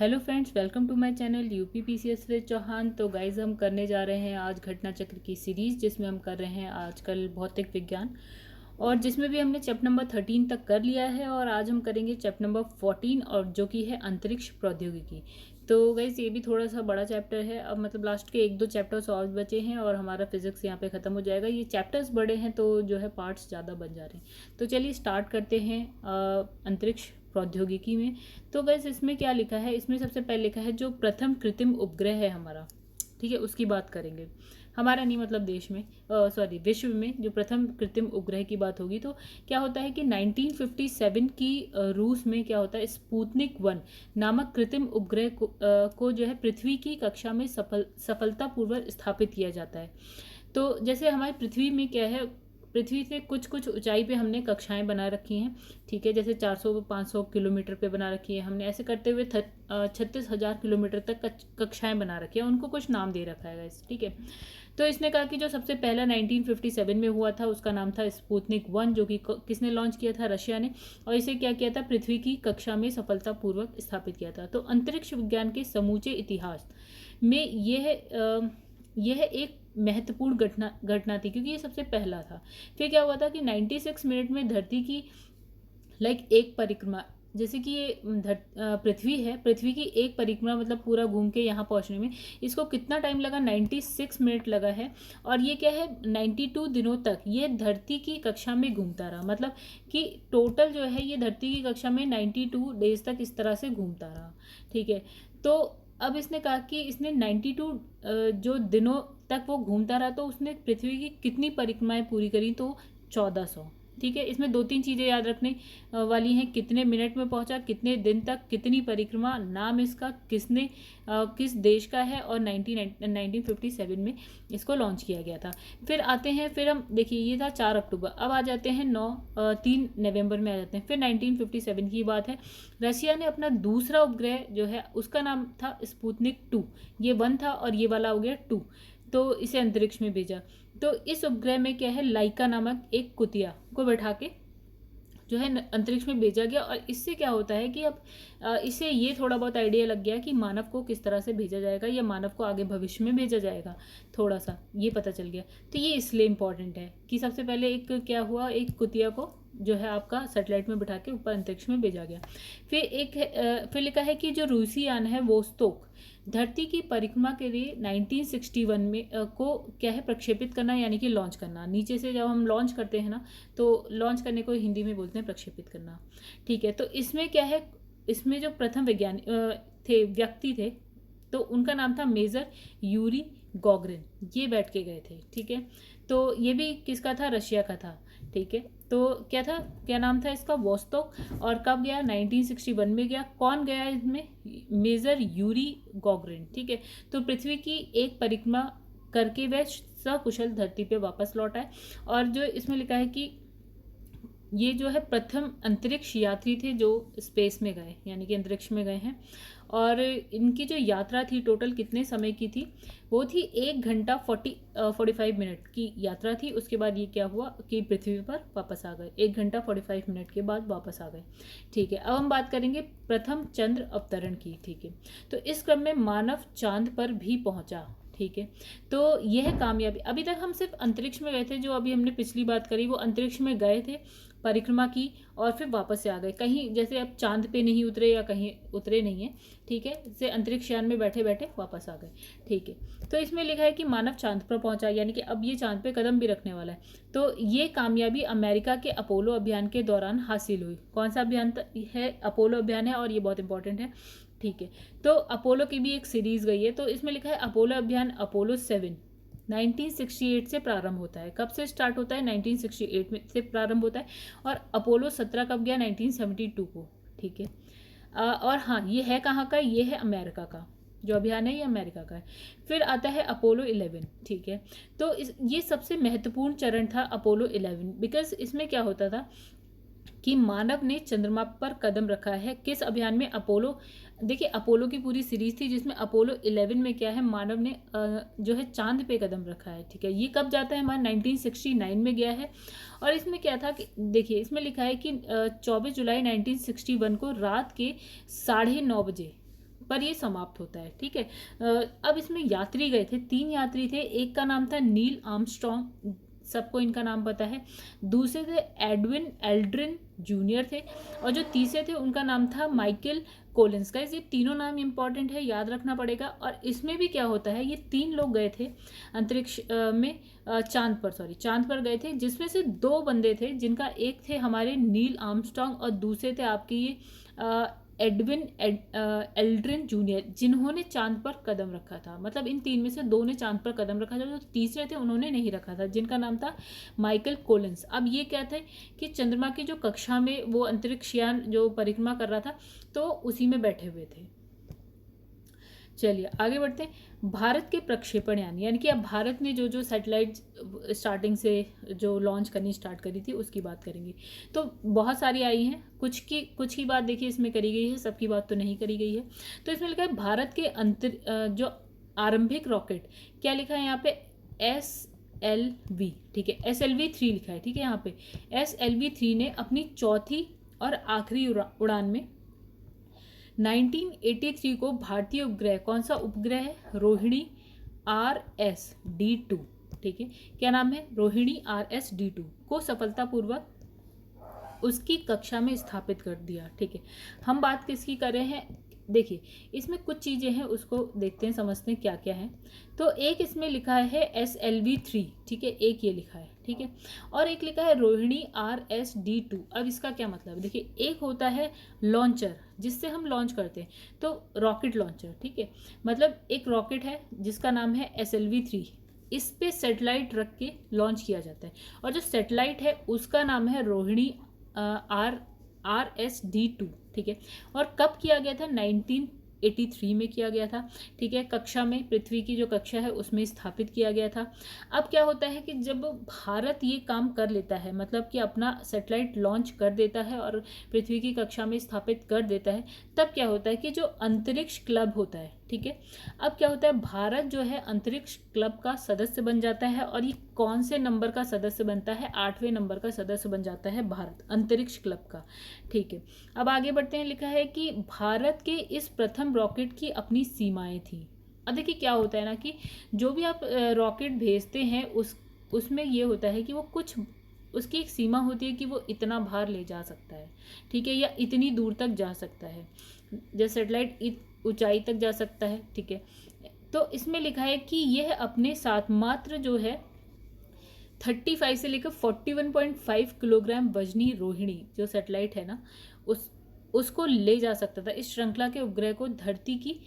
Hello friends, welcome to my channel UP PCS with Chauhan. तो guys हम करने जा रहे हैं आज घटना चक्र की सीरीज़, जिसमें हम कर रहे हैं आजकल भौतिक विज्ञान, और जिसमें भी हमने चैप्टर नंबर 13 तक कर लिया है। और आज हम करेंगे चैप्टर नंबर 14, और जो कि है अंतरिक्ष प्रौद्योगिकी। तो गाइज ये भी थोड़ा सा बड़ा चैप्टर है। अब मतलब लास्ट के 1-2 चैप्टर्स और बचे हैं और हमारा फिजिक्स यहाँ पे ख़त्म हो जाएगा। ये चैप्टर्स बड़े हैं तो जो है पार्ट्स ज़्यादा बन जा रहे हैं। तो चलिए स्टार्ट करते हैं अंतरिक्ष प्रौद्योगिकी में। तो गैस इसमें क्या लिखा है, इसमें सबसे पहले लिखा है जो प्रथम कृत्रिम उपग्रह है हमारा, ठीक है, उसकी बात करेंगे। हमारा नहीं, मतलब देश में, सॉरी विश्व में जो प्रथम कृत्रिम उपग्रह की बात होगी। तो क्या होता है कि 1957 की रूस में क्या होता है, स्पुतनिक 1 नामक कृत्रिम उपग्रह को जो है पृथ्वी की कक्षा में सफलतापूर्वक स्थापित किया जाता है। तो जैसे हमारी पृथ्वी में क्या है, पृथ्वी से कुछ कुछ ऊंचाई पे हमने कक्षाएं बना रखी हैं, ठीक है, जैसे 400-500 किलोमीटर पे बना रखी है हमने। ऐसे करते हुए 36,000 किलोमीटर तक कक्षाएं बना रखी है, उनको कुछ नाम दे रखा है, ठीक है। तो इसने कहा कि जो सबसे पहला 1957 में हुआ था उसका नाम था स्पुतनिक 1, जो कि किसने लॉन्च किया था, रशिया ने। और इसे क्या किया था, पृथ्वी की कक्षा में सफलतापूर्वक स्थापित किया था। तो अंतरिक्ष विज्ञान के समूचे इतिहास में यह एक महत्वपूर्ण घटना थी, क्योंकि ये सबसे पहला था। फिर क्या हुआ था कि 96 मिनट में धरती की एक परिक्रमा, जैसे कि ये पृथ्वी है, पृथ्वी की एक परिक्रमा मतलब पूरा घूम के यहाँ पहुँचने में इसको कितना टाइम लगा, 96 मिनट लगा है। और ये क्या है, 92 दिनों तक ये धरती की कक्षा में घूमता रहा, मतलब कि टोटल जो है ये धरती की कक्षा में 92 डेज तक इस तरह से घूमता रहा, ठीक है। तो अब इसने कहा कि इसने 92 जो दिनों तक वो घूमता रहा, तो उसने पृथ्वी की कितनी परिक्रमाएं पूरी करी, तो 1400, ठीक है। इसमें 2-3 चीज़ें याद रखने वाली हैं, कितने मिनट में पहुंचा, कितने दिन तक, कितनी परिक्रमा, नाम इसका, किसने किस देश का है, और 1957 में इसको लॉन्च किया गया था। फिर आते हैं, फिर हम देखिए ये था 4 अक्टूबर, अब आ जाते हैं 3 नवंबर में आ जाते हैं। फिर 1957 की बात है, रशिया ने अपना दूसरा उपग्रह जो है उसका नाम था स्पुतनिक 2। ये 1 था और ये वाला हो गया 2, तो इसे अंतरिक्ष में भेजा। तो इस उपग्रह में क्या है, लाइका नामक एक कुतिया को बैठा के जो है अंतरिक्ष में भेजा गया। और इससे क्या होता है कि अब इससे ये थोड़ा बहुत आइडिया लग गया कि मानव को किस तरह से भेजा जाएगा, या मानव को आगे भविष्य में भेजा जाएगा, थोड़ा सा ये पता चल गया। तो ये इसलिए इम्पॉर्टेंट है कि सबसे पहले एक क्या हुआ, एक कुतिया को जो है आपका सैटेलाइट में बिठा के ऊपर अंतरिक्ष में भेजा गया। फिर लिखा है कि जो रूसी यान है वोस्तोक धरती की परिक्रमा के लिए 1961 में को क्या है, प्रक्षेपित करना, यानी कि लॉन्च करना। नीचे से जब हम लॉन्च करते हैं ना, तो लॉन्च करने को हिंदी में बोलते हैं प्रक्षेपित करना, ठीक है। तो इसमें क्या है, इसमें जो प्रथम व्यक्ति थे, तो उनका नाम था मेजर यूरी गॉगरिन, ये बैठ के गए थे, ठीक है। तो ये भी किसका था, रशिया का था, ठीक है। तो क्या नाम था इसका, वोस्तोक। और कब गया, 1961 में गया। कौन गया इसमें, मेजर यूरी गॉगरिन, ठीक है। तो पृथ्वी की एक परिक्रमा करके वह सकुशल धरती पे वापस लौटा है। और जो इसमें लिखा है कि ये जो है प्रथम अंतरिक्ष यात्री थे जो स्पेस में गए, यानी कि अंतरिक्ष में गए हैं। और इनकी जो यात्रा थी टोटल कितने समय की थी, वो थी 1 घंटा 45 मिनट की यात्रा थी। उसके बाद ये क्या हुआ कि पृथ्वी पर वापस आ गए, 1 घंटा 45 मिनट के बाद वापस आ गए, ठीक है। अब हम बात करेंगे प्रथम चंद्र अवतरण की, ठीक है। तो इस क्रम में मानव चांद पर भी पहुंचा, ठीक है। तो यह कामयाबी, अभी तक हम सिर्फ अंतरिक्ष में गए थे, जो अभी हमने पिछली बात करी वो अंतरिक्ष में गए थे, परिक्रमा की, और फिर वापस से आ गए। कहीं जैसे अब चांद पे नहीं उतरे या कहीं उतरे नहीं है, ठीक है, जैसे अंतरिक्ष यान में बैठे बैठे वापस आ गए, ठीक है। तो इसमें लिखा है कि मानव चांद पर पहुंचा, यानी कि अब ये चांद पे कदम भी रखने वाला है। तो ये कामयाबी अमेरिका के अपोलो अभियान के दौरान हासिल हुई। कौन सा अभियान है, अपोलो अभियान है, और ये बहुत इंपॉर्टेंट है, ठीक है। तो अपोलो की भी एक सीरीज गई है। तो इसमें लिखा है अपोलो अभियान, अपोलो 7 1968 से प्रारंभ होता है। कब से स्टार्ट होता है, 1968 में से प्रारंभ होता है। और अपोलो 17 कब गया, 1972 को, ठीक है। और हाँ, ये है कहाँ का, ये है अमेरिका का, जो अभियान है ये अमेरिका का है। फिर आता है अपोलो 11, ठीक है। तो ये सबसे महत्वपूर्ण चरण था अपोलो 11, बिकॉज इसमें क्या होता था कि मानव ने चंद्रमा पर कदम रखा है। किस अभियान में, अपोलो, देखिए अपोलो की पूरी सीरीज थी, जिसमें अपोलो 11 में क्या है, मानव ने जो है चांद पे कदम रखा है, ठीक है। ये कब जाता है हमारा, 1969 में गया है। और इसमें क्या था कि देखिए इसमें लिखा है कि 24 जुलाई 1961 को रात के 9:30 बजे पर ये समाप्त होता है। ठीक है, अब इसमें यात्री गए थे, 3 यात्री थे। एक का नाम था नील आर्मस्ट्रॉन्ग, सबको इनका नाम पता है। दूसरे थे एडविन एल्ड्रिन जूनियर थे, और जो तीसरे थे उनका नाम था माइकल कोलिंस। गाइस ये तीनों नाम इंपॉर्टेंट है, याद रखना पड़ेगा। और इसमें भी क्या होता है, ये 3 लोग गए थे अंतरिक्ष में, चांद पर गए थे, जिसमें से 2 बंदे थे जिनका एक थे हमारे नील आर्मस्ट्रॉन्ग और दूसरे थे आपके ये एडविन एल्ड्रिन जूनियर, जिन्होंने चांद पर कदम रखा था। मतलब इन 3 में से 2 ने चांद पर कदम रखा था, जो तीसरे थे उन्होंने नहीं रखा था, जिनका नाम था माइकल कोलिंस। अब ये क्या थे कि चंद्रमा की जो कक्षा में वो अंतरिक्ष यान जो परिक्रमा कर रहा था, तो उसी में बैठे हुए थे। चलिए आगे बढ़ते हैं। भारत के प्रक्षेपण यानी कि अब भारत ने जो जो सैटेलाइट स्टार्टिंग से जो लॉन्च करनी स्टार्ट करी थी उसकी बात करेंगे। तो बहुत सारी आई हैं, कुछ की बात देखिए इसमें करी गई है, सबकी बात तो नहीं करी गई है। तो इसमें लिखा है भारत के जो आरंभिक रॉकेट, क्या लिखा है यहाँ पे, SLV। ठीक है, SLV-3 लिखा है। ठीक है, यहाँ पे SLV-3 ने अपनी चौथी और आखिरी उड़ान में 1983 को भारतीय उपग्रह, कौन सा उपग्रह है, रोहिणी RSD-2। ठीक है, क्या नाम है, रोहिणी RSD-2 को सफलतापूर्वक उसकी कक्षा में स्थापित कर दिया। ठीक है, हम बात किसकी कर रहे हैं, देखिए इसमें कुछ चीज़ें हैं, उसको देखते हैं, समझते हैं क्या क्या है। तो एक इसमें लिखा है SLV-3, ठीक है, एक ये लिखा है। ठीक है, और एक लिखा है रोहिणी RSD-2। अब इसका क्या मतलब है, देखिए एक होता है लॉन्चर जिससे हम लॉन्च करते हैं, तो रॉकेट लॉन्चर। ठीक है, मतलब एक रॉकेट है जिसका नाम है SLV-3, इस पे सेटेलाइट रख के लॉन्च किया जाता है, और जो सेटेलाइट है उसका नाम है रोहिणी RSD-2। ठीक है, और कब किया गया था, 1983 में किया गया था। ठीक है, कक्षा में, पृथ्वी की जो कक्षा है उसमें स्थापित किया गया था। अब क्या होता है कि जब भारत ये काम कर लेता है, मतलब कि अपना सैटेलाइट लॉन्च कर देता है और पृथ्वी की कक्षा में स्थापित कर देता है, तब क्या होता है कि जो अंतरिक्ष क्लब होता है, ठीक है, अब क्या होता है, भारत जो है अंतरिक्ष क्लब का सदस्य बन जाता है। और ये कौन से नंबर का सदस्य बनता है, 8वें नंबर का सदस्य बन जाता है भारत अंतरिक्ष क्लब का। ठीक है, अब आगे बढ़ते हैं। लिखा है कि भारत के इस प्रथम रॉकेट की अपनी सीमाएं थी। अब देखिए क्या होता है ना कि जो भी आप रॉकेट भेजते हैं उसमें ये होता है कि वो कुछ उसकी एक सीमा होती है कि वो इतना भार ले जा सकता है। ठीक है, या इतनी दूर तक जा सकता है, जैसे सेटेलाइट ऊंचाई तक जा सकता है। ठीक है, तो इसमें लिखा है कि यह अपने साथ मात्र जो है 35 से लेकर 41.5 किलोग्राम वजनी रोहिणी जो सैटेलाइट है ना, उसको ले जा सकता था, इस श्रृंखला के उपग्रह को धरती की,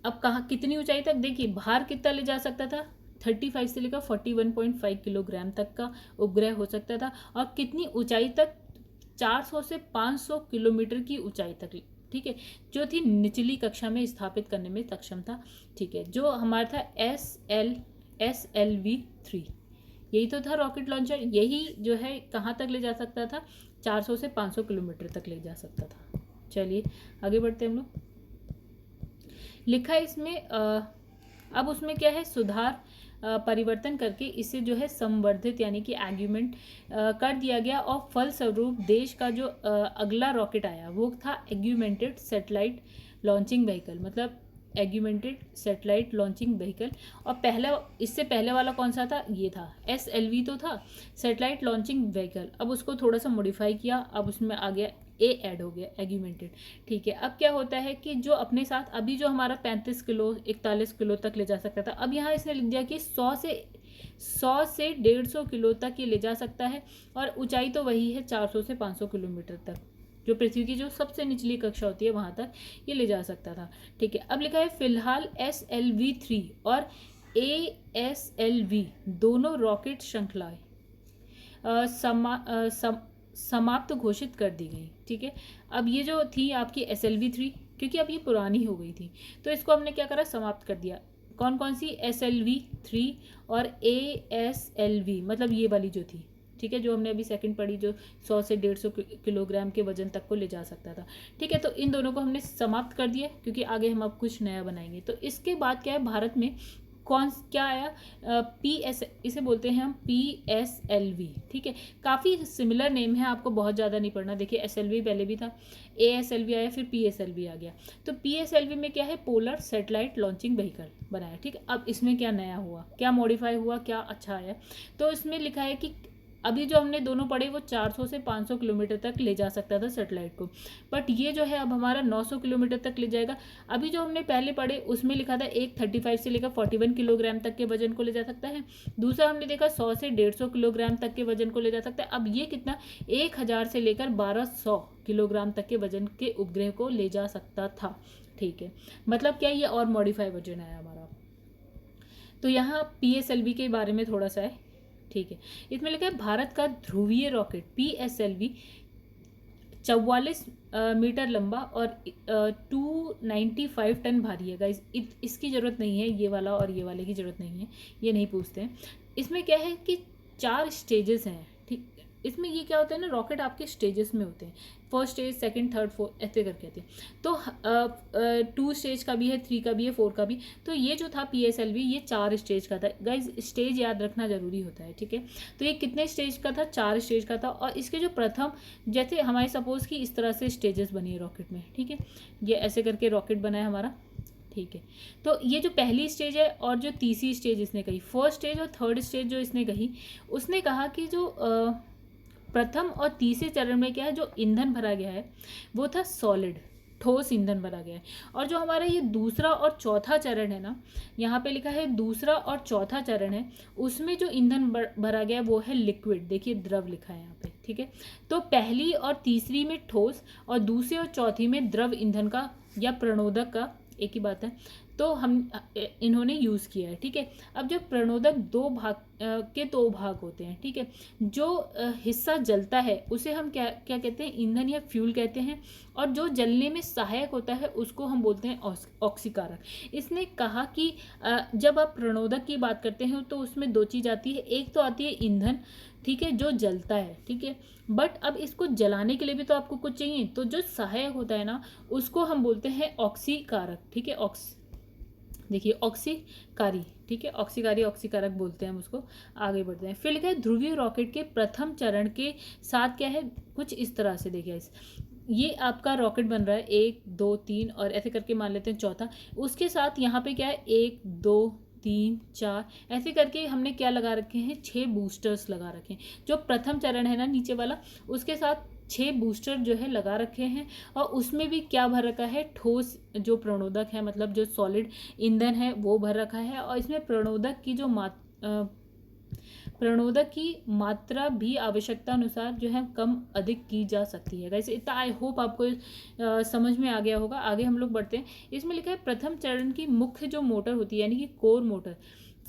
अब कहाँ कितनी ऊंचाई तक, देखिए भार कितना ले जा सकता था, 35 से लेकर 41.5 किलोग्राम तक का उपग्रह हो सकता था, और कितनी ऊंचाई तक, 400 से 500 किलोमीटर की ऊंचाई तक। ठीक है, जो थी निचली कक्षा में स्थापित करने में सक्षम था। ठीक है, जो हमारा था SLV-3, यही तो था रॉकेट लॉन्चर, यही जो है कहाँ तक ले जा सकता था, 400 से 500 किलोमीटर तक ले जा सकता था। चलिए आगे बढ़ते हैं हम लोग। लिखा है इसमें अब उसमें क्या है, सुधार परिवर्तन करके इसे जो है संवर्धित यानी कि एग्यूमेंट कर दिया गया, और फलस्वरूप देश का जो अगला रॉकेट आया वो था एग्यूमेंटेड सैटेलाइट लॉन्चिंग व्हीकल, मतलब एग्यूमेंटेड सैटेलाइट लॉन्चिंग व्हीकल। और पहला, इससे पहले वाला कौन सा था, ये था SLV तो था सैटेलाइट लॉन्चिंग व्हीकल, अब उसको थोड़ा सा मॉडिफाई किया, अब उसमें आ गया ए ऐड हो गया एग्यूमेंटेड। ठीक है, अब क्या होता है कि जो अपने साथ अभी जो हमारा 35 किलो 41 किलो तक ले जा सकता था, अब यहाँ इसने लिख दिया कि 100 से 150 किलो तक ये ले जा सकता है, और ऊंचाई तो वही है 400 से 500 किलोमीटर तक, जो पृथ्वी की जो सबसे निचली कक्षा होती है वहाँ तक ये ले जा सकता था। ठीक है, अब लिखा है फिलहाल SLV-3 और ASLV दोनों रॉकेट श्रृंखलाएं समाप्त घोषित कर दी गई। ठीक है, अब ये जो थी आपकी SLV-3, क्योंकि अब ये पुरानी हो गई थी तो इसको हमने क्या करा, समाप्त कर दिया। कौन कौन सी, SLV-3 और ASLV, मतलब ये वाली जो थी, ठीक है, जो हमने अभी सेकंड पढ़ी, जो 100 से 150 किलोग्राम के वजन तक को ले जा सकता था। ठीक है, तो इन दोनों को हमने समाप्त कर दिया, क्योंकि आगे हम अब कुछ नया बनाएंगे। तो इसके बाद क्या है, भारत में कौन क्या आया, PS, इसे बोलते हैं हम PSLV, ठीक है। काफ़ी सिमिलर नेम है, आपको बहुत ज़्यादा नहीं पढ़ना। देखिए SLV पहले भी था, ASLV आया, फिर PSLV आ गया। तो PSLV में क्या है, पोलर सैटेलाइट लॉन्चिंग व्हीकल बनाया, ठीक है। अब इसमें क्या नया हुआ, क्या मॉडिफाई हुआ, क्या अच्छा आया, तो इसमें लिखा है कि अभी जो हमने दोनों पढ़े वो 400 से 500 किलोमीटर तक ले जा सकता था सैटेलाइट को, बट ये जो है अब हमारा 900 किलोमीटर तक ले जाएगा। अभी जो हमने पहले पढ़े उसमें लिखा था एक 35 से लेकर 41 किलोग्राम तक के वजन को ले जा सकता है। दूसरा हमने देखा 100 से 150 किलोग्राम तक के वजन को ले जा सकता है। अब ये कितना, 1000 से लेकर 1200 किलोग्राम तक के वजन के उपग्रह को ले जा सकता था, ठीक है। मतलब क्या, ये और मॉडिफाई वर्जन है हमारा। तो यहाँ PSLV के बारे में थोड़ा सा है, ठीक है। इसमें लिखा है भारत का ध्रुवीय रॉकेट PSLV 44 मीटर लंबा और 295 टन भारी है। गाइस इसकी ज़रूरत नहीं है, ये वाला और ये वाले की ज़रूरत नहीं है, ये नहीं पूछते हैं। इसमें क्या है कि 4 स्टेजेस हैं, ठीक। इसमें ये क्या होता है ना, रॉकेट आपके स्टेजेस में होते हैं, first stage, second, third, fourth, ऐसे करके आते हैं। तो 2 स्टेज का भी है, 3 का भी है, 4 का भी। तो ये जो था PSLV ये 4 स्टेज का था। गाइज स्टेज याद रखना जरूरी होता है, ठीक है। तो ये कितने स्टेज का था, 4 स्टेज का था। और इसके जो प्रथम, जैसे हमारे सपोज कि इस तरह से स्टेजेस बनी है रॉकेट में, ठीक है, ये ऐसे करके रॉकेट बना है हमारा, ठीक है। तो ये जो पहली स्टेज है और जो तीसरी स्टेज इसने कही, फर्स्ट स्टेज और थर्ड स्टेज जो इसने कही, उसने कहा कि जो प्रथम और तीसरे चरण में क्या है, जो ईंधन भरा गया है वो था सॉलिड, ठोस ईंधन भरा गया है। और जो हमारा ये दूसरा और चौथा चरण है ना, यहाँ पे लिखा है दूसरा और चौथा चरण है, उसमें जो ईंधन भरा गया है वो है लिक्विड, देखिए द्रव लिखा है यहाँ पे, ठीक है। तो पहली और तीसरी में ठोस और दूसरी और चौथी में द्रव ईंधन का या प्रणोदक का, एक ही बात है, तो हम इन्होंने यूज़ किया है, ठीक है। अब जो प्रणोदक दो भाग होते हैं, ठीक है। जो हिस्सा जलता है उसे हम क्या क्या कहते हैं, ईंधन या फ्यूल कहते हैं। और जो जलने में सहायक होता है उसको हम बोलते हैं ऑक्सीकारक। इसने कहा कि जब आप प्रणोदक की बात करते हैं तो उसमें 2 चीज़ आती है, एक तो आती है ईंधन, ठीक है, जो जलता है, ठीक है। बट अब इसको जलाने के लिए भी तो आपको कुछ चाहिए, तो जो सहायक होता है ना उसको हम बोलते हैं ऑक्सीकारक, ठीक है। देखिए ऑक्सीकारी, ठीक है, ऑक्सीकारी ऑक्सीकारक बोलते हैं हम उसको। आगे बढ़ते हैं, फिर लिखा है ध्रुवीय रॉकेट के प्रथम चरण के साथ क्या है, कुछ इस तरह से देखिए ये आपका रॉकेट बन रहा है 1 2 3 और ऐसे करके मान लेते हैं चौथा, उसके साथ यहाँ पे क्या है 1 2 3 4 ऐसे करके हमने क्या लगा रखे हैं, 6 बूस्टर्स लगा रखे हैं। जो प्रथम चरण है ना नीचे वाला, उसके साथ 6 बूस्टर जो है लगा रखे हैं। और उसमें भी क्या भर रखा है, ठोस जो प्रणोदक है, मतलब जो सॉलिड ईंधन है वो भर रखा है। और इसमें प्रणोदक की मात्रा भी आवश्यकता अनुसार जो है कम अधिक की जा सकती है। वैसे इतना आई होप आपको समझ में आ गया होगा। आगे हम लोग बढ़ते हैं। इसमें लिखा है प्रथम चरण की मुख्य जो मोटर होती है यानी कि कोर मोटर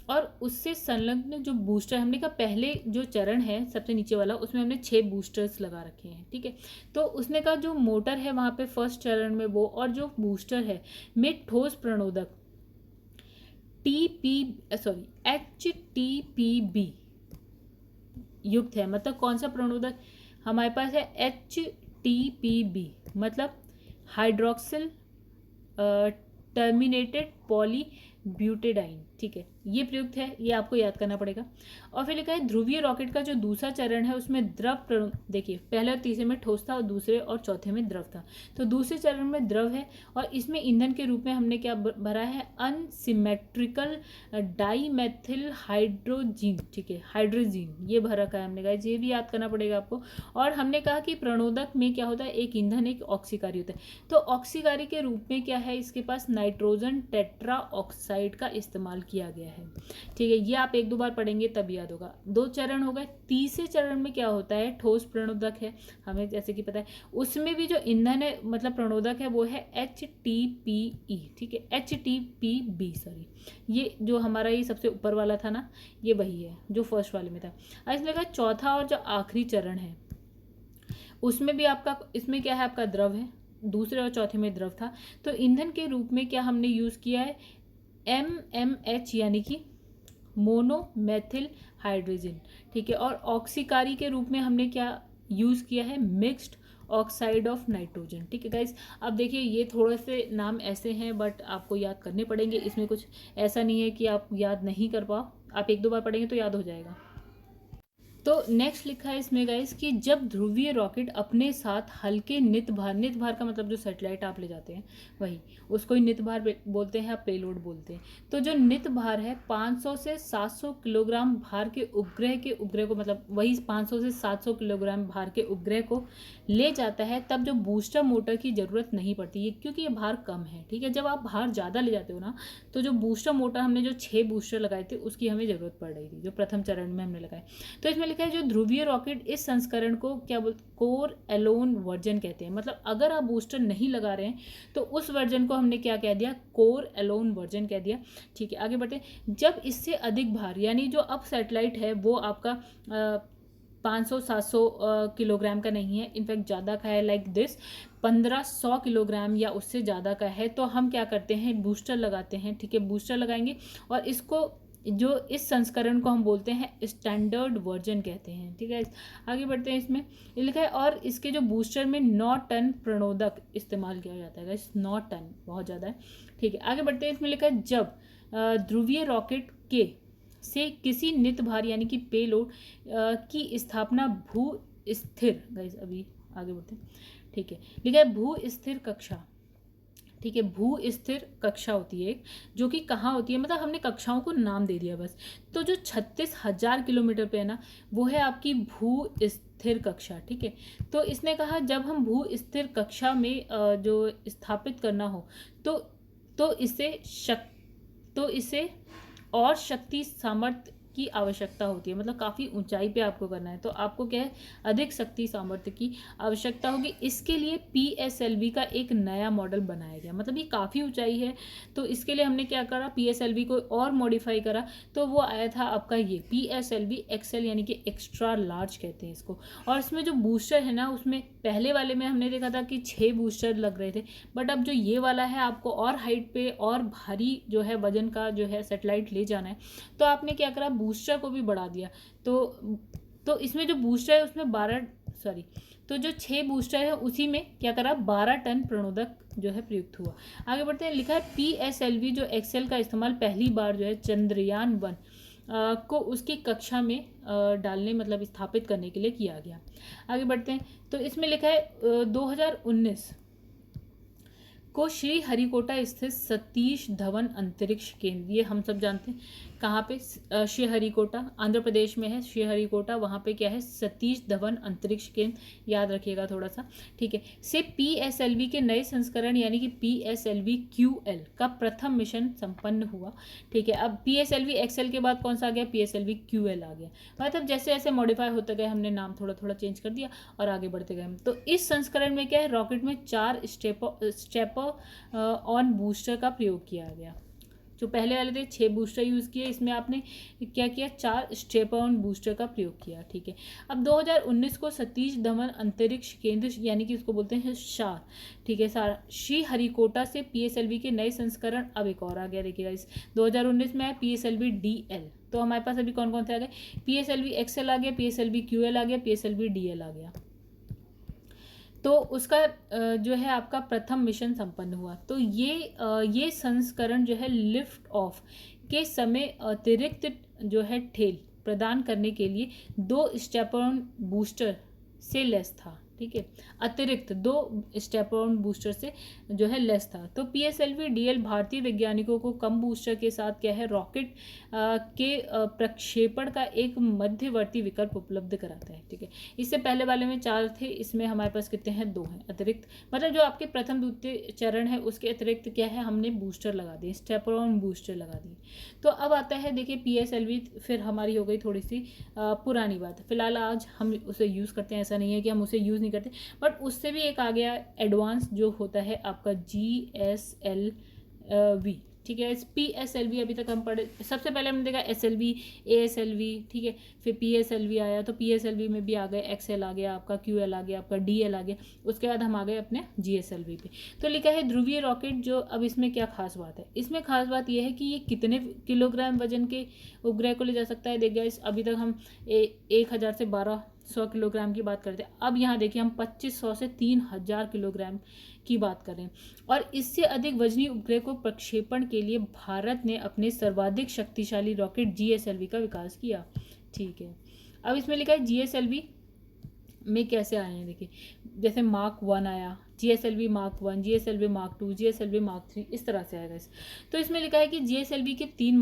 और उससे संलग्न जो बूस्टर, हमने कहा पहले जो चरण है सबसे नीचे वाला उसमें हमने 6 बूस्टर्स लगा रखे हैं, ठीक है। तो उसने कहा जो मोटर है वहाँ पे फर्स्ट चरण में वो, और जो बूस्टर है में ठोस प्रणोदक HTPB युक्त है। मतलब कौन सा प्रणोदक हमारे पास है, HTPB मतलब हाइड्रोक्सिल टर्मिनेटेड पॉली ब्यूटेडाइन, ठीक है, ये प्रयुक्त है, ये आपको याद करना पड़ेगा। और फिर लिखा है ध्रुवीय रॉकेट का जो दूसरा चरण है उसमें द्रव, देखिए पहले और तीसरे में ठोस था और दूसरे और चौथे में द्रव था। तो दूसरे चरण में द्रव है और इसमें ईंधन के रूप में हमने क्या भरा है, अनसिमेट्रिकल डाईमेथिल हाइड्रोजीन, ठीक है, हाइड्रोजीन ये भर रखा है हमने, कहा ये भी याद करना पड़ेगा आपको। और हमने कहा कि प्रणोदक में क्या होता है, एक ईंधन एक ऑक्सीकारी होता है। तो ऑक्सीकारी के रूप में क्या है, इसके पास नाइट्रोजन टेट्रा ऑक्साइड का इस्तेमाल किया गया है, ठीक है। ये आप 1-2 बार पढ़ेंगे तब याद होगा। 2 चरण हो गए। तीसरे चरण में क्या होता है, ठोस प्रणोदक है, हमें जैसे कि पता है। उसमें भी जो ईंधन है मतलब प्रणोदक है वो है HTPE, ठीक है, HTPB सॉरी, ये जो हमारा ये सबसे ऊपर वाला था ना, ये वही है जो फर्स्ट वाले में था। इसमें का चौथा और जो आखिरी चरण है उसमें भी आपका, इसमें क्या है आपका द्रव है, दूसरे और चौथे में द्रव था। तो ईंधन के रूप में क्या हमने यूज़ किया है, MMH यानी कि मोनोमेथिल हाइड्रोजन, ठीक है। और ऑक्सीकारी के रूप में हमने क्या यूज़ किया है, मिक्स्ड ऑक्साइड ऑफ नाइट्रोजन। ठीक है गाइस, अब देखिए ये थोड़े से नाम ऐसे हैं बट आपको याद करने पड़ेंगे, इसमें कुछ ऐसा नहीं है कि आप याद नहीं कर पाओ, आप एक दो बार पढ़ेंगे तो याद हो जाएगा। तो नेक्स्ट लिखा है इसमें गाइस कि जब ध्रुवीय रॉकेट अपने साथ हल्के नित भार का मतलब जो सैटेलाइट आप ले जाते हैं वही, उसको ही नित भार बोलते हैं, आप पेलोड बोलते हैं। तो जो नित भार है 500 से 700 किलोग्राम भार के उपग्रह को मतलब वही 500 से 700 किलोग्राम भार के उपग्रह को ले जाता है, तब जो बूस्टर मोटर की ज़रूरत नहीं पड़ती है क्योंकि ये भार कम है। ठीक है, जब आप भार ज़्यादा ले जाते हो ना तो जो बूस्टर मोटर हमने जो 6 बूस्टर लगाए थे उसकी हमें ज़रूरत पड़ रही थी, जो प्रथम चरण में हमने लगाए। तो इसमें लिखा है जो ध्रुवीय रॉकेट इस संस्करण को क्या बोलते, कोर एलोन वर्जन कहते हैं। मतलब अगर आप बूस्टर नहीं लगा रहे हैं तो उस वर्जन को हमने क्या कह दिया, कोर एलोन वर्जन कह दिया। ठीक है, आगे बढ़ते। जब इससे अधिक भार यानी जो अब सैटेलाइट है वो आपका 500-700 किलोग्राम का नहीं है, इनफैक्ट ज़्यादा का है, लाइक दिस 1500 किलोग्राम या उससे ज़्यादा का है, तो हम क्या करते हैं, बूस्टर लगाते हैं। ठीक है, बूस्टर लगाएंगे और इसको जो इस संस्करण को हम बोलते हैं स्टैंडर्ड वर्जन कहते हैं। ठीक है, आगे बढ़ते हैं। इसमें लिखा है और इसके जो बूस्टर में 9 टन प्रणोदक इस्तेमाल किया जाता है। 9 टन बहुत ज़्यादा है। ठीक है, आगे बढ़ते हैं। इसमें लिखा है जब ध्रुवीय रॉकेट के से किसी नित भार यानी कि पेलोड की स्थापना भू स्थिर, गाइस अभी आगे बढ़ते हैं। ठीक है, लिखा है भू स्थिर कक्षा। ठीक है, भू स्थिर कक्षा होती है जो कि कहाँ होती है, मतलब हमने कक्षाओं को नाम दे दिया बस। तो जो 36,000 किलोमीटर पे है ना वो है आपकी भू स्थिर कक्षा। ठीक है, तो इसने कहा जब हम भू स्थिर कक्षा में जो स्थापित करना हो तो इसे और शक्ति सामर्थ्य की आवश्यकता होती है। मतलब काफ़ी ऊंचाई पे आपको करना है तो आपको क्या है, अधिक शक्ति सामर्थ्य की आवश्यकता होगी। इसके लिए PSLV का एक नया मॉडल बनाया गया। मतलब ये काफ़ी ऊंचाई है तो इसके लिए हमने क्या करा, PSLV को और मॉडिफाई करा तो वो आया था आपका ये PSLV XL यानी कि एक्स्ट्रा लार्ज कहते हैं इसको। और इसमें जो बूस्टर है ना उसमें पहले वाले में हमने देखा था कि 6 बूस्टर लग रहे थे, बट अब जो ये वाला है आपको और हाइट पे और भारी जो है वजन का जो है सैटेलाइट ले जाना है तो आपने क्या करा, बूस्टर को भी बढ़ा दिया। तो इसमें जो बूस्टर है उसमें तो जो 6 बूस्टर है उसी में क्या करा, 12 टन प्रणोदक जो है प्रयुक्त हुआ। आगे बढ़ते हैं। लिखा है PSLV जो एक्सेल का इस्तेमाल पहली बार जो है चंद्रयान 1 को उसकी कक्षा में डालने मतलब स्थापित करने के लिए किया गया। आगे बढ़ते हैं। तो इसमें लिखा है 2019 को श्री हरिकोटा स्थित सतीश धवन अंतरिक्ष केंद्र, ये हम सब जानते हैं कहाँ पे, श्री हरिकोटा आंध्र प्रदेश में है। श्री हरिकोटा वहाँ पे क्या है, सतीश धवन अंतरिक्ष केंद्र, याद रखिएगा थोड़ा सा। ठीक है, से PSLV के नए संस्करण यानी कि PSLV QL का प्रथम मिशन संपन्न हुआ। ठीक है, अब PSLV XL के बाद कौन सा आ गया, PSLV QL आ गया। मतलब जैसे जैसे मॉडिफाई होते गए हमने नाम थोड़ा थोड़ा चेंज कर दिया और आगे बढ़ते गए। तो इस संस्करण में क्या है, रॉकेट में 4 स्टेपर ऑन बूस्टर का प्रयोग किया गया। जो पहले वाले थे 6 बूस्टर यूज़ किए, इसमें आपने क्या किया, 4 स्टेप ऑन बूस्टर का प्रयोग किया। ठीक है, अब 2019 को सतीश धवन अंतरिक्ष केंद्र यानी कि उसको बोलते हैं SAR। ठीक है, SAR श्री हरिकोटा से PSLV के नए संस्करण अब एक और आ गया। देखिएगा इस 2019 में है PSLV DL। तो हमारे पास अभी कौन कौन से आ गए, PSLV XL आ गया, PSLV QL आ गया, PSLV DL आ गया। तो उसका जो है आपका प्रथम मिशन संपन्न हुआ। तो ये संस्करण जो है लिफ्ट ऑफ के समय अतिरिक्त जो है ठेल प्रदान करने के लिए 2 स्टेपर बूस्टर से लेस था। ठीक है, अतिरिक्त 2 स्टेपर बूस्टर से जो है लेस था। तो PSLV DL भारतीय वैज्ञानिकों को कम बूस्टर के साथ क्या है, रॉकेट के प्रक्षेपण का एक मध्यवर्ती विकल्प उपलब्ध कराता है। ठीक है, इससे पहले वाले में 4 थे, इसमें हमारे पास कितने हैं, 2 हैं अतिरिक्त। मतलब जो आपके प्रथम द्वितीय चरण है उसके अतिरिक्त क्या है, हमने बूस्टर लगा दिए, स्टेपर ऑन बूस्टर लगा दिए। तो अब आता है देखिए PSLV, फिर हमारी हो गई थोड़ी सी पुरानी बात। फिलहाल आज हम उसे यूज़ करते हैं, ऐसा नहीं है कि हम उसे यूज़ नहीं करते, बट उससे भी एक आ गया एडवांस जो होता है आपका GSLV। ठीक है, PSLV अभी तक हम पढ़े, सबसे पहले हमने देखा SLV ASLV। ठीक है, फिर PSLV आया तो PSLV में भी आ गए, XL आ गया आपका, QL आ गया आपका, DL आ गया। उसके बाद हम आ गए अपने GSLV पे। तो लिखा है ध्रुवीय रॉकेट जो, अब इसमें क्या खास बात है, इसमें खास बात यह है कि ये कितने किलोग्राम वजन के उपग्रह को ले जा सकता है। देखिए अभी तक हम 1000 से 12 100 किलोग्राम की बात करते हैं। अब यहाँ देखिए हम 2500 से 3000 किलोग्राम की बात कर रहे हैं। और इससे अधिक वजनी उपग्रह को प्रक्षेपण के लिए भारत ने अपने सर्वाधिक शक्तिशाली रॉकेट GSLV का विकास किया। ठीक है, अब इसमें लिखा है GSLV में कैसे आए हैं। देखिए जैसे मार्क 1 आया, GSLV mark 1, GSLV mark 2, GSLV mark 3, इस तरह से आएगा। तो इसमें लिखा है कि GSLV के 3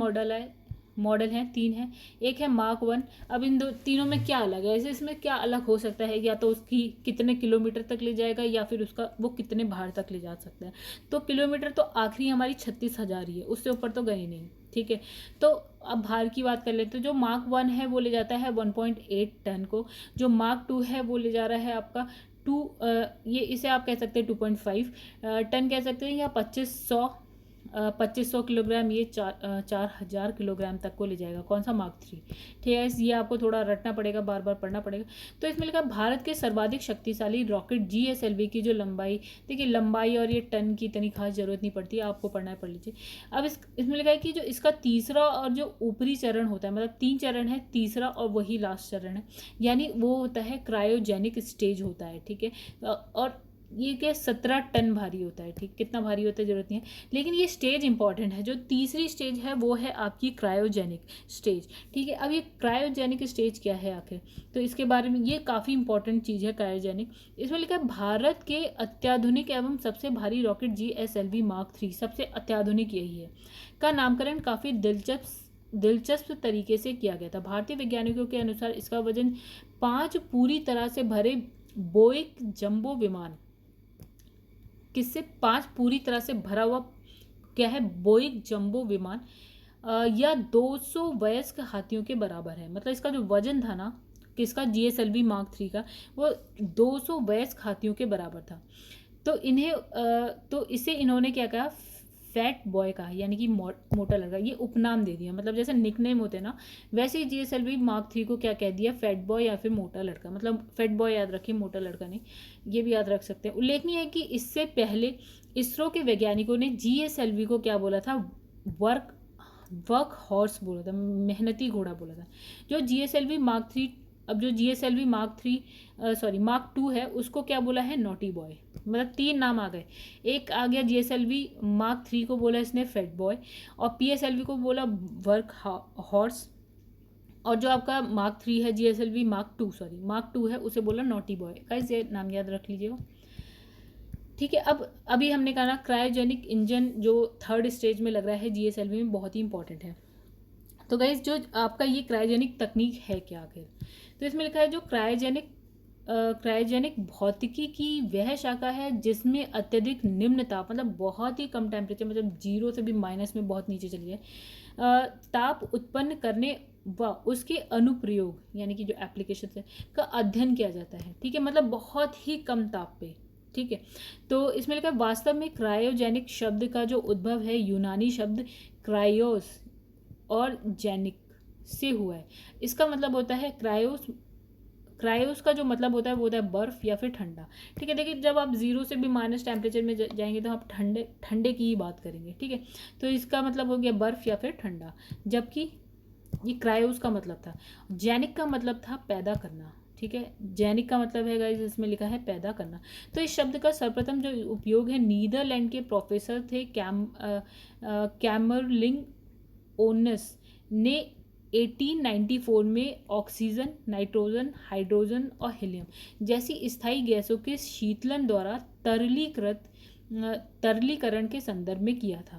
मॉडल हैं, 3 हैं। एक है मार्क 1। अब इन तीनों में क्या अलग है, ऐसे इसमें क्या अलग हो सकता है, या तो उसकी कितने किलोमीटर तक ले जाएगा या फिर उसका वो कितने भार तक ले जा सकता है। तो किलोमीटर तो आखिरी हमारी 36,000 ही है, उससे ऊपर तो गई नहीं। ठीक है, तो अब भार की बात कर लेते हैं। जो मार्क 1 है वो ले जाता है 1.8 टन को, जो मार्क 2 है वो ले जा रहा है आपका 2 ये इसे आप कह सकते हैं 2.5 टन कह सकते हैं, या 2500 किलोग्राम, ये 4000 किलोग्राम तक को ले जाएगा। कौन सा मार्क 3। ठीक है, ये आपको थोड़ा रटना पड़ेगा, बार बार पढ़ना पड़ेगा। तो इसमें लिखा भारत के सर्वाधिक शक्तिशाली रॉकेट GSLV की जो लंबाई, देखिए लंबाई और ये टन की इतनी खास जरूरत नहीं पड़ती, आपको पढ़ना है पढ़ लीजिए। अब इसमें लिखा है कि जो इसका तीसरा और जो ऊपरी चरण होता है, मतलब 3 चरण है, तीसरा और वही लास्ट चरण है, यानी वो होता है क्रायोजेनिक स्टेज होता है। ठीक है, और ये क्या 17 टन भारी होता है। ठीक, कितना भारी होता है जरूरत नहीं है, लेकिन ये स्टेज इंपॉर्टेंट है। जो तीसरी स्टेज है वो है आपकी क्रायोजेनिक स्टेज। ठीक है, अब ये क्रायोजेनिक स्टेज क्या है आखिर, तो इसके बारे में ये काफ़ी इंपॉर्टेंट चीज़ है क्रायोजेनिक। इसमें लिखा है भारत के अत्याधुनिक एवं सबसे भारी रॉकेट GSLV मार्क 3, सबसे अत्याधुनिक यही है, का नामकरण काफ़ी दिलचस्प तरीके से किया गया था। भारतीय वैज्ञानिकों के अनुसार इसका वजन 5 पूरी तरह से भरे बोइंग जंबो विमान, किससे 5 पूरी तरह से भरा हुआ क्या है, बोइंग जंबो विमान या 200 वयस्क हाथियों के बराबर है। मतलब इसका जो वजन था ना किसका, GSLV मार्क 3 का, वो 200 वयस्क हाथियों के बराबर था। तो तो इसे इन्होंने क्या कहा, फैट बॉय कहा, यानी कि मोटा लड़का, ये उपनाम दे दिया। मतलब जैसे निकनेम होते हैं ना, वैसे ही GSLV मार्क 3 को क्या कह दिया, फैट बॉय या फिर मोटा लड़का। मतलब फैट बॉय याद रखिए, मोटा लड़का नहीं, ये भी याद रख सकते हैं। उल्लेखनीय है कि इससे पहले इसरो के वैज्ञानिकों ने GSLV को क्या बोला था, वर्क हॉर्स बोला था, मेहनती घोड़ा बोला था। जो GSLV मार्क 3, अब जो GSLV मार्क 2 है उसको क्या बोला है, नॉटी बॉय। मतलब 3 नाम आ गए। एक आ गया GSLV मार्क 3 को बोला इसने फैट बॉय, और PSLV को बोला वर्क हॉर्स, और जो आपका मार्क 3 है GSLV मार्क 2 है उसे बोला नॉटी बॉय। गाइस ये नाम याद रख लीजिएगा। ठीक है, अब अभी हमने कहा ना क्रायोजेनिक इंजन जो 3rd स्टेज में लग रहा है GSLV में, बहुत ही इंपॉर्टेंट है। तो गाइस जो आपका ये क्रायोजेनिक तकनीक है क्या आखिर, तो इसमें लिखा है जो क्रायोजेनिक भौतिकी की वह शाखा है जिसमें अत्यधिक निम्न ताप, मतलब बहुत ही कम टेम्परेचर, मतलब 0 से भी माइनस में बहुत नीचे चली जाए, ताप उत्पन्न करने व उसके अनुप्रयोग यानी कि जो एप्लीकेशन है का अध्ययन किया जाता है। ठीक है, मतलब बहुत ही कम ताप पे। ठीक है, तो इसमें लिखा है वास्तव में क्रायोजेनिक शब्द का जो उद्भव है यूनानी शब्द क्रायोस और जेनिक से हुआ है। इसका मतलब होता है क्रायोस का जो मतलब होता है वो होता है बर्फ या फिर ठंडा। ठीक है, देखिए जब आप 0 से भी माइनस टेम्परेचर में जाएंगे तो आप ठंडे की ही बात करेंगे। ठीक है, तो इसका मतलब हो गया बर्फ या फिर ठंडा, जबकि ये क्रायोस का मतलब था। जेनिक का मतलब था पैदा करना। ठीक है, जेनिक का मतलब है गाइस इसमें लिखा है पैदा करना। तो इस शब्द का सर्वप्रथम जो उपयोग है नीदरलैंड के प्रोफेसर थे कैमरलिंग ओनस ने 1894 में ऑक्सीजन, नाइट्रोजन, हाइड्रोजन और हीलियम जैसी स्थायी गैसों के शीतलन द्वारा तरलीकरण के संदर्भ में किया था।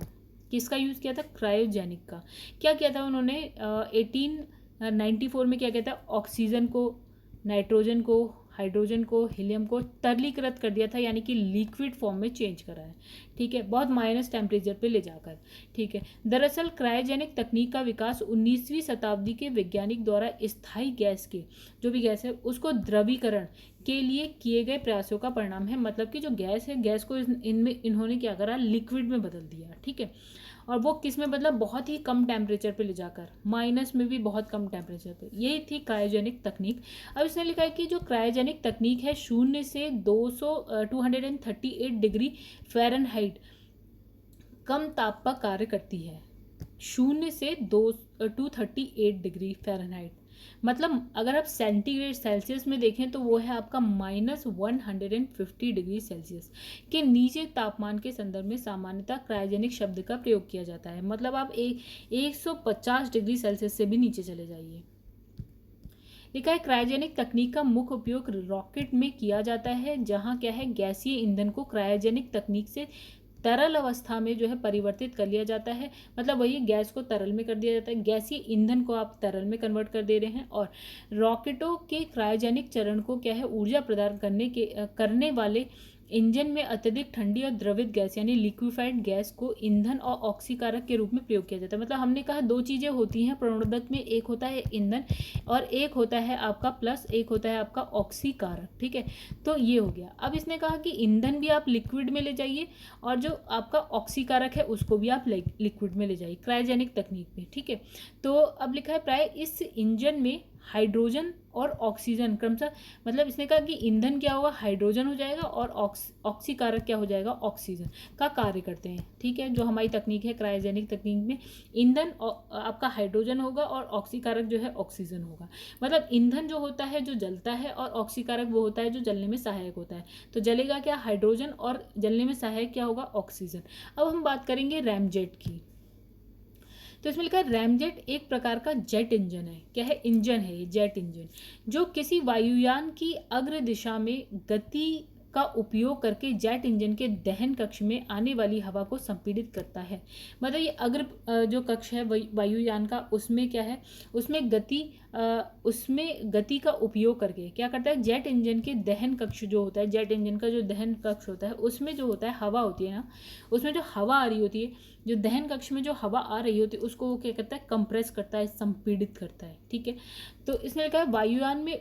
किसका यूज़ किया था, क्रायोजेनिक का। क्या किया था उन्होंने 1894 में, क्या किया था, ऑक्सीजन को, नाइट्रोजन को, हाइड्रोजन को, हीलियम को तरलीकृत कर दिया था, यानी कि लिक्विड फॉर्म में चेंज करा है। ठीक है, बहुत माइनस टेम्परेचर पे ले जाकर। ठीक है, दरअसल क्रायोजेनिक तकनीक का विकास 19वीं शताब्दी के वैज्ञानिक द्वारा स्थायी गैस के, जो भी गैस है उसको द्रवीकरण के लिए किए गए प्रयासों का परिणाम है। मतलब कि जो गैस है, गैस को इनमें इन्होंने क्या करा, लिक्विड में बदल दिया। ठीक है, और वो किस में बदला, बहुत ही कम टेम्परेचर पे ले जाकर, माइनस में भी बहुत कम टेम्परेचर पे। यही थी क्रायोजेनिक तकनीक। अब इसने लिखा है कि जो क्रायोजेनिक तकनीक है 0 से 238 डिग्री फ़ारेनहाइट कम ताप पर कार्य करती है। 0 से 238 डिग्री फ़ारेनहाइट मतलब अगर आप सेंटीग्रेड सेल्सियस में देखें तो वो है आपका -150 डिग्री सेल्सियस के नीचे तापमान के संदर्भ में सामान्यतः क्रायोजेनिक शब्द का प्रयोग किया जाता है। मतलब आप 150 डिग्री सेल्सियस से भी नीचे चले जाइए। लिखा है क्रायोजेनिक तकनीक का मुख्य उपयोग रॉकेट में किया जाता है, जहां क्या है गैसीय ईंधन को क्रायोजेनिक तकनीक से तरल अवस्था में जो है परिवर्तित कर लिया जाता है। मतलब वही गैस को तरल में कर दिया जाता है, गैसीय ईंधन को आप तरल में कन्वर्ट कर दे रहे हैं। और रॉकेटों के क्रायोजेनिक चरण को क्या है ऊर्जा प्रदान करने वाले इंजन में अत्यधिक ठंडी और द्रवित गैस यानी लिक्विफाइड गैस को ईंधन और ऑक्सीकारक के रूप में प्रयोग किया जाता है। मतलब हमने कहा दो चीज़ें होती हैं प्रणोदक में, एक होता है ईंधन और एक होता है आपका प्लस, एक होता है आपका ऑक्सीकारक। ठीक है, तो ये हो गया। अब इसने कहा कि ईंधन भी आप लिक्विड में ले जाइए और जो आपका ऑक्सीकारक है उसको भी आप लिक्विड में ले जाइए क्रायोजेनिक तकनीक में। ठीक है, तो अब लिखा है प्राय इस इंजन में हाइड्रोजन और ऑक्सीजन क्रमशः, मतलब इसने कहा कि ईंधन क्या होगा, हाइड्रोजन हो जाएगा और ऑक्सीकारक क्या हो जाएगा, ऑक्सीजन का कार्य करते हैं। ठीक है, जो हमारी तकनीक है क्रायोजेनिक तकनीक में ईंधन आपका हाइड्रोजन होगा और ऑक्सीकारक जो है ऑक्सीजन होगा। मतलब ईंधन जो होता है जो जलता है और ऑक्सीकारक वो होता है जो जलने में सहायक होता है। तो जलेगा क्या, हाइड्रोजन, और जलने में सहायक क्या होगा, ऑक्सीजन। अब हम बात करेंगे रैमजेट की। तो इसमें लिखा है रैमजेट एक प्रकार का जेट इंजन है। क्या है, इंजन है ये, जेट इंजन, जो किसी वायुयान की अग्र दिशा में गति का उपयोग करके जेट इंजन के दहन कक्ष में आने वाली हवा को संपीड़ित करता है। मतलब ये अग्र जो कक्ष है वायुयान का, उसमें क्या है, उसमें गति का उपयोग करके क्या करता है, जेट इंजन के दहन कक्ष जो होता है, जेट इंजन का जो दहन कक्ष होता है उसमें जो होता है हवा होती है ना, उसमें जो हवा आ रही होती है, जो दहन कक्ष में जो हवा आ रही होती है उसको वो क्या करता है, कंप्रेस करता है, संपीड़ित करता है। ठीक है, तो इसने लिखा है वायुयान में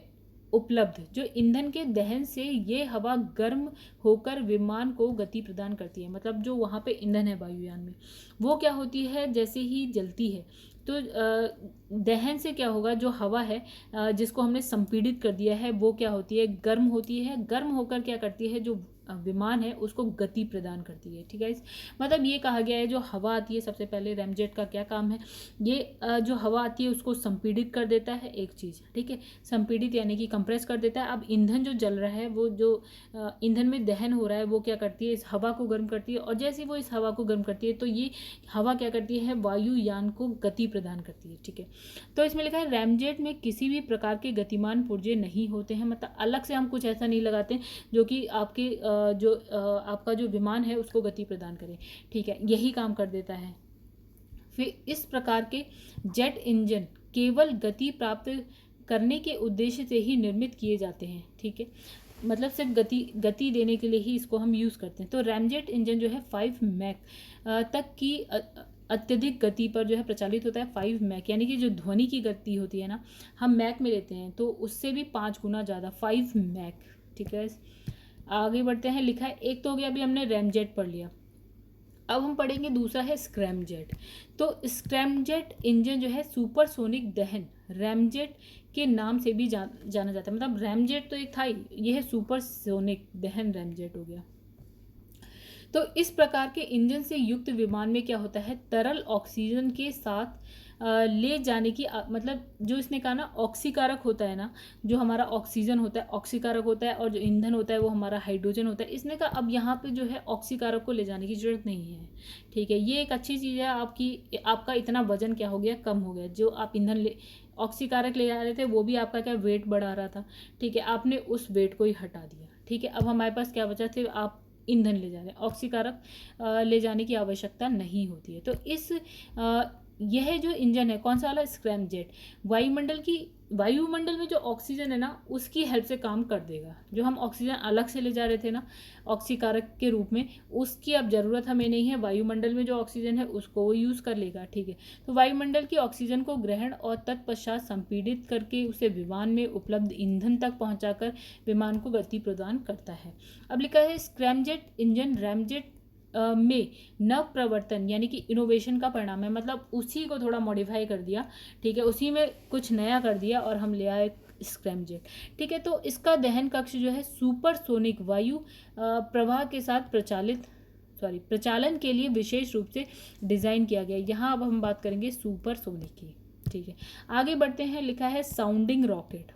उपलब्ध जो ईंधन के दहन से ये हवा गर्म होकर विमान को गति प्रदान करती है। मतलब जो वहाँ पे ईंधन है वायुयान में वो क्या होती है, जैसे ही जलती है तो दहन से क्या होगा, जो हवा है जिसको हमने संपीड़ित कर दिया है वो क्या होती है, गर्म होती है। गर्म होकर क्या करती है, जो विमान है उसको गति प्रदान करती है। ठीक है, मतलब ये कहा गया है जो हवा आती है, सबसे पहले रैमजेट का क्या काम है, ये जो हवा आती है उसको संपीड़ित कर देता है, एक चीज़। ठीक है, संपीड़ित यानी कि कंप्रेस कर देता है। अब ईंधन जो जल रहा है, वो जो ईंधन में दहन हो रहा है वो क्या करती है, इस हवा को गर्म करती है, और जैसे ही वो इस हवा को गर्म करती है तो ये हवा क्या करती है, वायुयान को गति प्रदान करती है। ठीक है, तो इसमें लिखा है रैमजेट में किसी भी प्रकार के गतिमान पुर्जे नहीं होते हैं। मतलब अलग से हम कुछ ऐसा नहीं लगाते जो कि आपके आपका जो विमान है उसको गति प्रदान करे। ठीक है, यही काम कर देता है। फिर इस प्रकार के जेट इंजन केवल गति प्राप्त करने के उद्देश्य से ही निर्मित किए जाते हैं। ठीक है, मतलब सिर्फ गति देने के लिए ही इसको हम यूज़ करते हैं। तो रैमजेट इंजन जो है 5 मैक तक की अत्यधिक गति पर जो है प्रचालित होता है। 5 मैक यानी कि जो ध्वनि की गति होती है ना, हम मैक में लेते हैं तो उससे भी 5 गुना ज़्यादा, 5 मैक। ठीक है, आगे बढ़ते हैं। लिखा है एक तो हो गया, अभी हमने रैमजेट पढ़ लिया, अब हम पढ़ेंगे दूसरा है स्क्रैमजेट। तो स्क्रैमजेट इंजन जो है सुपरसोनिक दहन रैमजेट के नाम से भी जाना जाता है। मतलब रैमजेट तो एक था ही, ये है सुपरसोनिक दहन रैमजेट हो गया। तो इस प्रकार के इंजन से युक्त विमान में क्या होता है, तरल ऑक्सीजन के साथ ले जाने की मतलब जो इसने कहा ना ऑक्सीकारक होता है ना, जो हमारा ऑक्सीजन होता है ऑक्सीकारक होता है, और जो ईंधन होता है वो हमारा हाइड्रोजन होता है। इसने कहा अब यहाँ पे जो है ऑक्सीकारक को ले जाने की ज़रूरत नहीं है। ठीक है, ये एक अच्छी चीज़ है आपका इतना वजन क्या हो गया, कम हो गया। जो आप ईंधन ऑक्सीकारक ले जा रहे थे वो भी आपका क्या वेट बढ़ा रहा था। ठीक है, आपने उस वेट को ही हटा दिया। ठीक है, अब हमारे पास क्या बचा, थे आप ईंधन ले जा रहे हैं, ऑक्सीकारक ले जाने की आवश्यकता नहीं होती है। तो यह जो इंजन है कौन सा वाला, स्क्रैमजेट, वायुमंडल में जो ऑक्सीजन है ना उसकी हेल्प से काम कर देगा। जो हम ऑक्सीजन अलग से ले जा रहे थे ना ऑक्सीकारक के रूप में, उसकी अब ज़रूरत हमें नहीं है। वायुमंडल में जो ऑक्सीजन है उसको वो यूज़ कर लेगा। ठीक है, तो वायुमंडल की ऑक्सीजन को ग्रहण और तत्पश्चात संपीड़ित करके उसे विमान में उपलब्ध ईंधन तक पहुंचाकर विमान को गति प्रदान करता है। अब लिखा है स्क्रैमजेट इंजन रैमजेट में नव प्रवर्तन यानी कि इनोवेशन का परिणाम है। मतलब उसी को थोड़ा मॉडिफाई कर दिया। ठीक है, उसी में कुछ नया कर दिया और हम ले आए स्क्रैमजेट। ठीक है, तो इसका दहन कक्ष जो है सुपरसोनिक वायु प्रवाह के साथ प्रचालन के लिए विशेष रूप से डिज़ाइन किया गया। यहाँ अब हम बात करेंगे सुपरसोनिक की। ठीक है, आगे बढ़ते हैं। लिखा है साउंडिंग रॉकेट,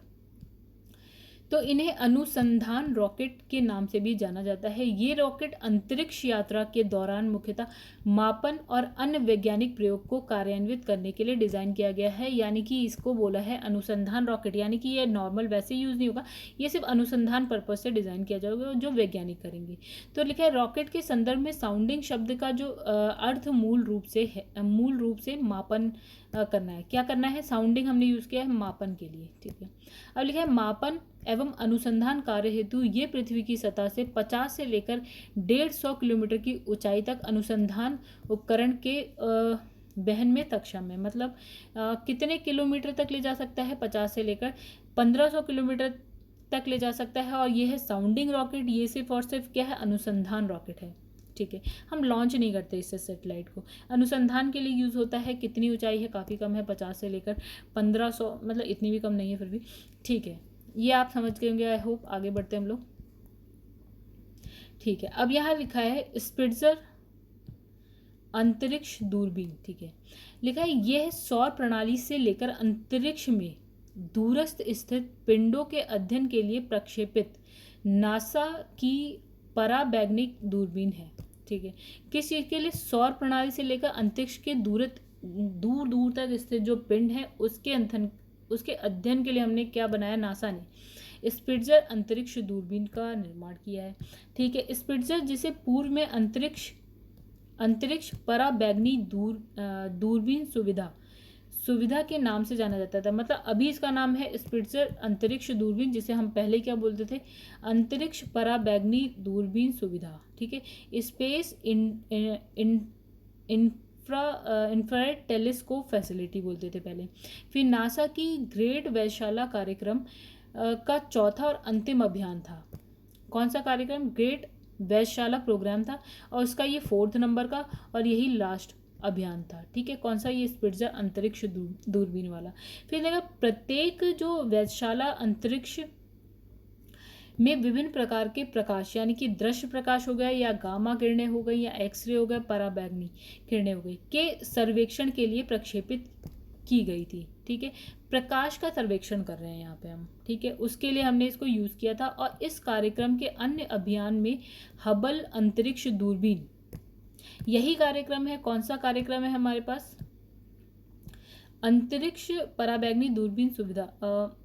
तो इन्हें अनुसंधान रॉकेट के नाम से भी जाना जाता है। ये रॉकेट अंतरिक्ष यात्रा के दौरान मुख्यतः मापन और अन्य वैज्ञानिक प्रयोग को कार्यान्वित करने के लिए डिज़ाइन किया गया है। यानी कि इसको बोला है अनुसंधान रॉकेट, यानी कि ये नॉर्मल वैसे यूज़ नहीं होगा, ये सिर्फ अनुसंधान पर्पज से डिज़ाइन किया जाएगा जो वैज्ञानिक करेंगे। तो लिखा है रॉकेट के संदर्भ में साउंडिंग शब्द का जो अर्थ मूल रूप से मापन करना है। क्या करना है? साउंडिंग हमने यूज़ किया है मापन के लिए, ठीक है। अब लिखा है मापन एवं अनुसंधान कार्य हेतु ये पृथ्वी की सतह से 50 से लेकर 150 किलोमीटर की ऊंचाई तक अनुसंधान उपकरण के वहन में सक्षम है। मतलब कितने किलोमीटर तक ले जा सकता है? 50 से लेकर 1500 किलोमीटर तक ले जा सकता है। और ये है साउंडिंग रॉकेट, ये सिर्फ और सिर्फ क्या है? अनुसंधान रॉकेट है, ठीक है। हम लॉन्च नहीं करते इससे सैटेलाइट को, अनुसंधान के लिए यूज़ होता है। कितनी ऊंचाई है? काफ़ी कम है, 50 से लेकर 1500, मतलब इतनी भी कम नहीं है फिर भी, ठीक है। ये आप समझ गए होंगे, आई होप। आगे बढ़ते हैं हम लोग, ठीक है। अब यहाँ लिखा है स्पिट्जर अंतरिक्ष दूरबीन, ठीक है। लिखा है यह सौर प्रणाली से लेकर अंतरिक्ष में दूरस्थ स्थित पिंडों के अध्ययन के लिए प्रक्षेपित नासा की पराबैंगनी दूरबीन है, ठीक है। किस चीज़ के लिए? सौर प्रणाली से लेकर अंतरिक्ष के दूर दूर तक स्थित जो पिंड है उसके अध्ययन के लिए हमने क्या बनाया? नासा ने स्पिट्जर अंतरिक्ष दूरबीन का निर्माण किया है, ठीक है। स्पिट्जर जिसे पूर्व में अंतरिक्ष पराबैंगनी दूरबीन सुविधा के नाम से जाना जाता था। मतलब अभी इसका नाम है स्पिट्जर अंतरिक्ष दूरबीन, जिसे हम पहले क्या बोलते थे? अंतरिक्ष पराबैंगनी दूरबीन सुविधा, ठीक है। स्पेस इंफ्रारेड टेलीस्कोप फैसिलिटी बोलते थे पहले। फिर नासा की ग्रेट वेधशाला कार्यक्रम का चौथा और अंतिम अभियान था। कौन सा कार्यक्रम? ग्रेट वेधशाला प्रोग्राम था, और उसका ये 4th नंबर का और यही लास्ट अभियान था, ठीक है। कौन सा? ये स्पिट्जर अंतरिक्ष दूरबीन वाला। फिर देखा प्रत्येक जो वेधशाला अंतरिक्ष में विभिन्न प्रकार के प्रकाश, यानी कि दृश्य प्रकाश हो गया या गामा किरणें हो गई या एक्सरे हो गया, पराबैंगनी किरणें हो गई, के सर्वेक्षण के लिए प्रक्षेपित की गई थी, ठीक है। प्रकाश का सर्वेक्षण कर रहे हैं यहाँ पे हम, ठीक है। उसके लिए हमने इसको यूज़ किया था। और इस कार्यक्रम के अन्य अभियान में हबल अंतरिक्ष दूरबीन, यही कार्यक्रम है। कौन सा कार्यक्रम है हमारे पास? अंतरिक्ष पराबैंगनी दूरबीन सुविधा,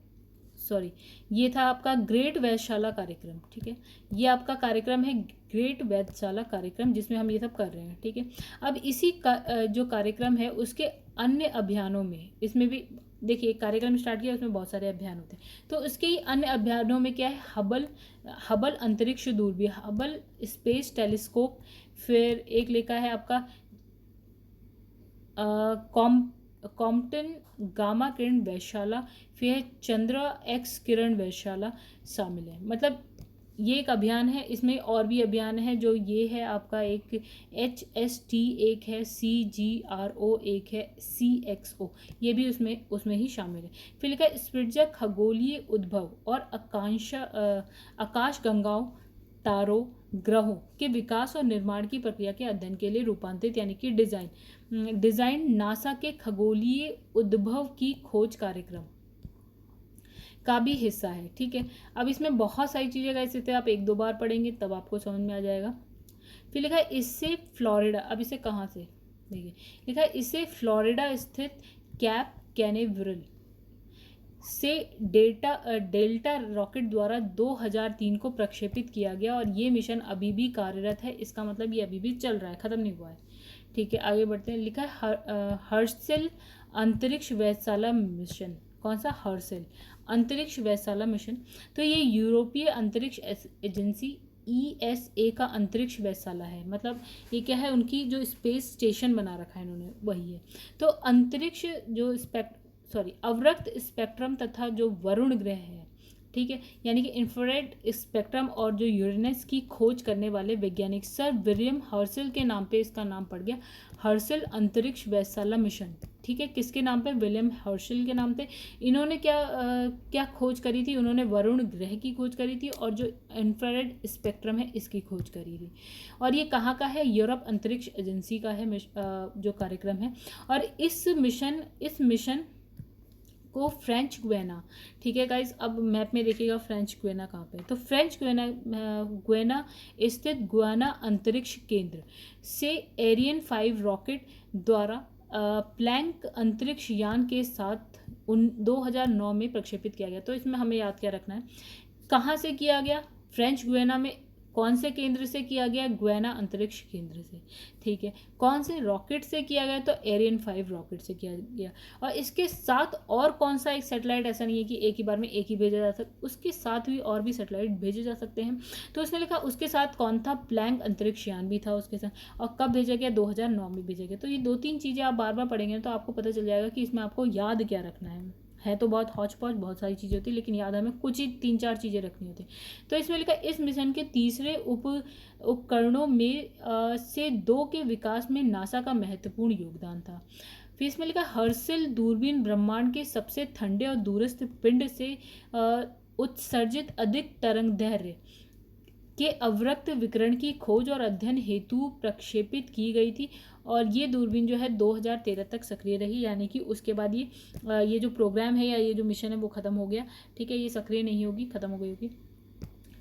ये था आपका ग्रेट वेधशाला कार्यक्रम, ठीक है। ये आपका कार्यक्रम है ग्रेट वेधशाला कार्यक्रम, जिसमें हम ये सब कर रहे हैं, ठीक है। अब इसी का जो कार्यक्रम है उसके अन्य अभियानों में, इसमें भी देखिए एक कार्यक्रम स्टार्ट किया, उसमें बहुत सारे अभियान होते हैं। तो उसके ही अन्य अभियानों में क्या है? हबल अंतरिक्ष दूरबीन, हबल स्पेस टेलीस्कोप। फिर एक लिखा है आपका कॉम्पटन गामा किरण वेधशाला। फिर चंद्रा एक्स किरण वेधशाला शामिल है। मतलब ये एक अभियान है, इसमें और भी अभियान है। जो ये है आपका एक HST एक है, CGRO एक है, CXO, ये भी उसमें ही शामिल है। फिर लिखा है स्पिट्जर खगोलीय उद्भव और आकाश गंगाओं, तारों, ग्रहों के विकास और निर्माण की प्रक्रिया के अध्ययन के लिए रूपांतरित, यानी कि डिजाइन नासा के खगोलीय उद्भव की खोज कार्यक्रम का भी हिस्सा है, ठीक है। अब इसमें बहुत सारी चीज़ें गाइस, इसे आप 1-2 बार पढ़ेंगे तब आपको समझ में आ जाएगा। फिर लिखा है इससे फ्लोरिडा, अब इसे कहाँ से? देखिए लिखा है इसे फ्लोरिडा स्थित कैप कैनेवरल से डेल्टा रॉकेट द्वारा 2003 को प्रक्षेपित किया गया, और ये मिशन अभी भी कार्यरत है। इसका मतलब ये अभी भी चल रहा है, ख़त्म नहीं हुआ है, ठीक है। आगे बढ़ते हैं। लिखा है हर्सेल अंतरिक्ष वेधशाला मिशन। कौन सा? हर्सेल अंतरिक्ष वेधशाला मिशन। तो ये यूरोपीय अंतरिक्ष एजेंसी ESA का अंतरिक्ष वेधशाला है। मतलब ये क्या है? उनकी जो स्पेस स्टेशन बना रखा है इन्होंने, वही है। तो अंतरिक्ष जो अवरक्त स्पेक्ट्रम तथा जो वरुण ग्रह है, ठीक है, यानी कि इंफ्रारेड स्पेक्ट्रम और जो यूरेनस की खोज करने वाले वैज्ञानिक सर विलियम हर्शल के नाम पे इसका नाम पड़ गया हर्शल अंतरिक्ष वेधशाला मिशन। ठीक है, किसके नाम पे? विलियम हर्शल के नाम पे। इन्होंने क्या खोज करी थी? उन्होंने वरुण ग्रह की खोज करी थी और जो इंफ्रारेड स्पेक्ट्रम है इसकी खोज करी थी। और ये कहाँ का है? यूरोप अंतरिक्ष एजेंसी का है जो कार्यक्रम है। और इस मिशन को फ्रेंच गुयाना, ठीक है गाइज, अब मैप में देखिएगा फ्रेंच गुयाना कहाँ पे, तो फ्रेंच गुयाना स्थित गुयाना अंतरिक्ष केंद्र से एरियन 5 रॉकेट द्वारा प्लैंक अंतरिक्ष यान के साथ 2009 में प्रक्षेपित किया गया। तो इसमें हमें याद क्या रखना है, कहाँ से किया गया? फ्रेंच गुयाना में। कौन से केंद्र से किया गया? गुयाना अंतरिक्ष केंद्र से। ठीक है, कौन से रॉकेट से किया गया? तो एरियन 5 रॉकेट से किया गया। और इसके साथ और कौन सा एक सैटेलाइट, ऐसा नहीं है कि एक ही बार में एक ही भेजा जा सकता, उसके साथ भी और भी सैटेलाइट भेजे जा सकते हैं। तो उसने लिखा उसके साथ कौन था? प्लैंक अंतरिक्ष यान भी था उसके साथ। और कब भेजा गया? 2009 में भेजा गया। तो ये 2-3 चीज़ें आप बार बार पढ़ेंगे तो आपको पता चल जाएगा कि इसमें आपको याद क्या रखना है तो बहुत हौच पौच बहुत सारी चीज़ें होती है, लेकिन याद हमें कुछ ही 3-4 चीज़ें रखनी होती। तो इसमें लिखा इस मिशन के तीसरे उपकरणों में से 2 के विकास में नासा का महत्वपूर्ण योगदान था। फिर इसमें लिखा हर्शल दूरबीन ब्रह्मांड के सबसे ठंडे और दूरस्थ पिंड से उत्सर्जित अधिक तरंगदैर्घ्य के अवरक्त विकिरण की खोज और अध्ययन हेतु प्रक्षेपित की गई थी। और ये दूरबीन जो है 2013 तक सक्रिय रही, यानी कि उसके बाद ये जो प्रोग्राम है या ये जो मिशन है वो ख़त्म हो गया। ठीक है, ये सक्रिय नहीं होगी, ख़त्म हो गई होगी।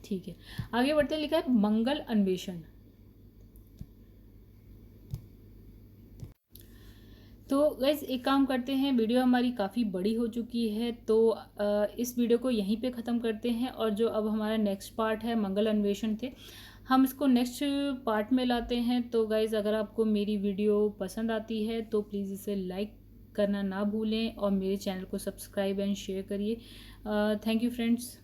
ठीक है, आगे बढ़ते लिखा है मंगल अन्वेषण। तो गाइस एक काम करते हैं, वीडियो हमारी काफ़ी बड़ी हो चुकी है तो इस वीडियो को यहीं पे ख़त्म करते हैं। और जो अब हमारा नेक्स्ट पार्ट है मंगल अन्वेषण थे, हम इसको नेक्स्ट पार्ट में लाते हैं। तो गाइस अगर आपको मेरी वीडियो पसंद आती है तो प्लीज़ इसे लाइक करना ना भूलें और मेरे चैनल को सब्सक्राइब एंड शेयर करिए। Thank you friends.